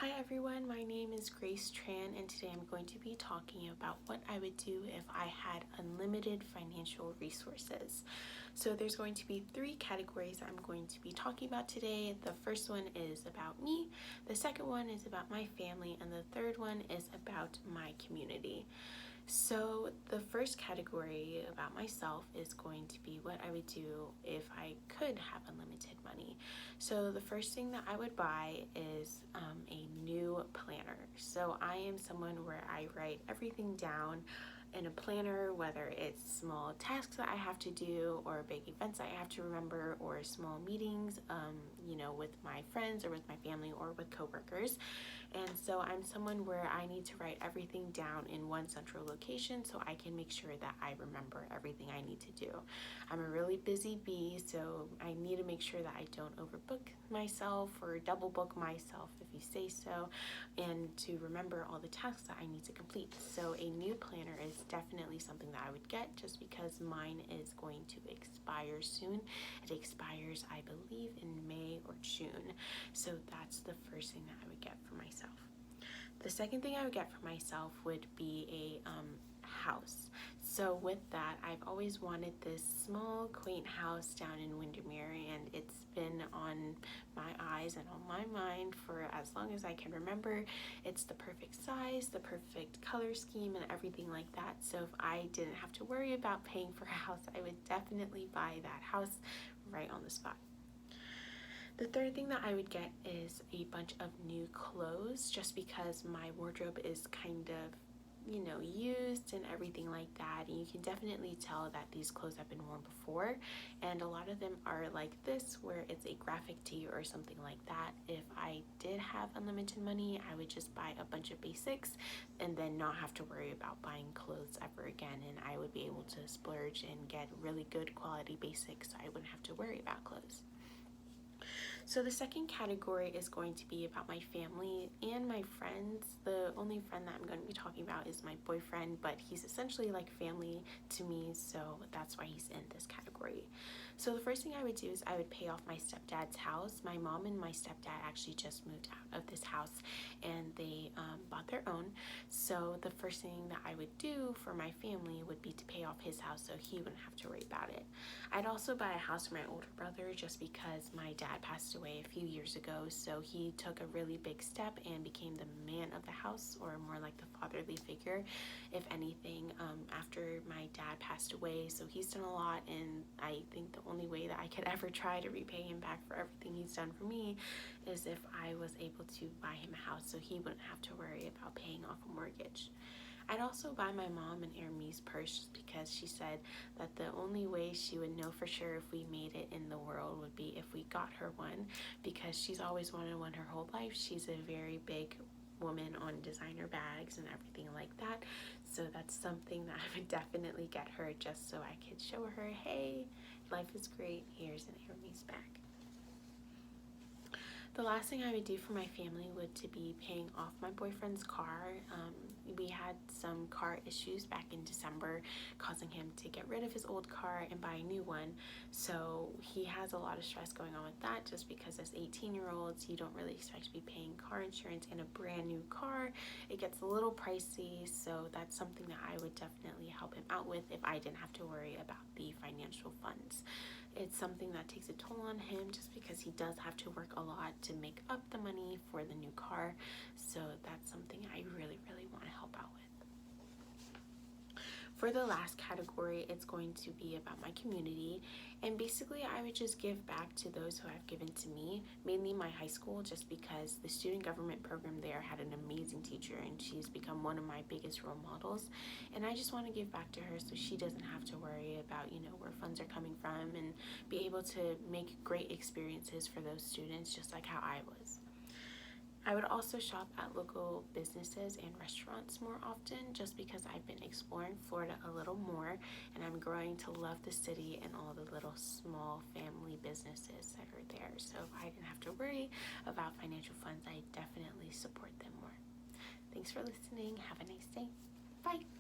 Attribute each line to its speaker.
Speaker 1: Hi everyone, my name is Grace Tran and today I'm going to be talking about what I would do if I had unlimited financial resources. So there's going to be three categories I'm going to be talking about today. The first one is about me, the second one is about my family, and the third one is about my community. So the first category about myself is going to be what I would do if I could have unlimited money. So the first thing that I would buy is a new planner. So I am someone where I write everything down in a planner, whether it's small tasks that I have to do or big events I have to remember or small meetings, with my friends or with my family or with coworkers. And so I'm someone where I need to write everything down in one central location so I can make sure that I remember everything I need to do. I'm a really busy bee, so I need to make sure that I don't overbook myself or double book myself, if you say so, and to remember all the tasks that I need to complete. So a new planner is definitely something that I would get just because mine is going to expire soon. It expires, I believe, in May or June. So that's the first thing that I would get for myself. The second thing I would get for myself would be a house. So with that, I've always wanted this small, quaint house down in Windermere, and it's been on my eyes and on my mind for as long as I can remember. It's the perfect size, the perfect color scheme, and everything like that. So if I didn't have to worry about paying for a house, I would definitely buy that house right on the spot. The third thing that I would get is a bunch of new clothes just because my wardrobe is kind of, used and everything like that. And you can definitely tell that these clothes have been worn before. And a lot of them are like this, where it's a graphic tee or something like that. If I did have unlimited money, I would just buy a bunch of basics and then not have to worry about buying clothes ever again. And I would be able to splurge and get really good quality basics so I wouldn't have to worry about clothes. So the second category is going to be about my family and my friends. The only friend that I'm going to be talking about is my boyfriend, but he's essentially like family to me, so that's why he's in this category. So the first thing I would do is I would pay off my stepdad's house. My mom and my stepdad actually just moved out of this house and they bought their own. So the first thing that I would do for my family would be to pay off his house so he wouldn't have to worry about it. I'd also buy a house for my older brother just because my dad passed away a few years ago, so he took a really big step and became the man of the house, or more like the fatherly figure, if anything, after my dad passed away. So he's done a lot, and I think the only way that I could ever try to repay him back for everything he's done for me is if I was able to buy him a house so he wouldn't have to worry about paying off a mortgage. I'd also buy my mom an Hermes purse because she said that the only way she would know for sure if we made it in the world would be if we got her one, because she's always wanted one her whole life. She's a very big woman on designer bags and everything like that. So that's something that I would definitely get her just so I could show her, hey, life is great, here's an Hermes bag. The last thing I would do for my family would to be paying off my boyfriend's car. We had some car issues back in December, causing him to get rid of his old car and buy a new one. So he has a lot of stress going on with that, just because as 18-year-olds, you don't really expect to be paying car insurance in a brand new car. It gets a little pricey, so that's something that I would definitely help him out with if I didn't have to worry about the financial funds. It's something that takes a toll on him just because he does have to work a lot to make up the money for the new car. So that's something I really, really want to help out with. For the last category, it's going to be about my community, and basically I would just give back to those who have given to me, mainly my high school, just because the student government program there had an amazing teacher and she's become one of my biggest role models, and I just want to give back to her so she doesn't have to worry about, where funds are coming from, and be able to make great experiences for those students just like how I was. I would also shop at local businesses and restaurants more often just because I've been exploring Florida a little more and I'm growing to love the city and all the little small family businesses that are there. So if I didn't have to worry about financial funds, I definitely support them more. Thanks for listening. Have a nice day. Bye.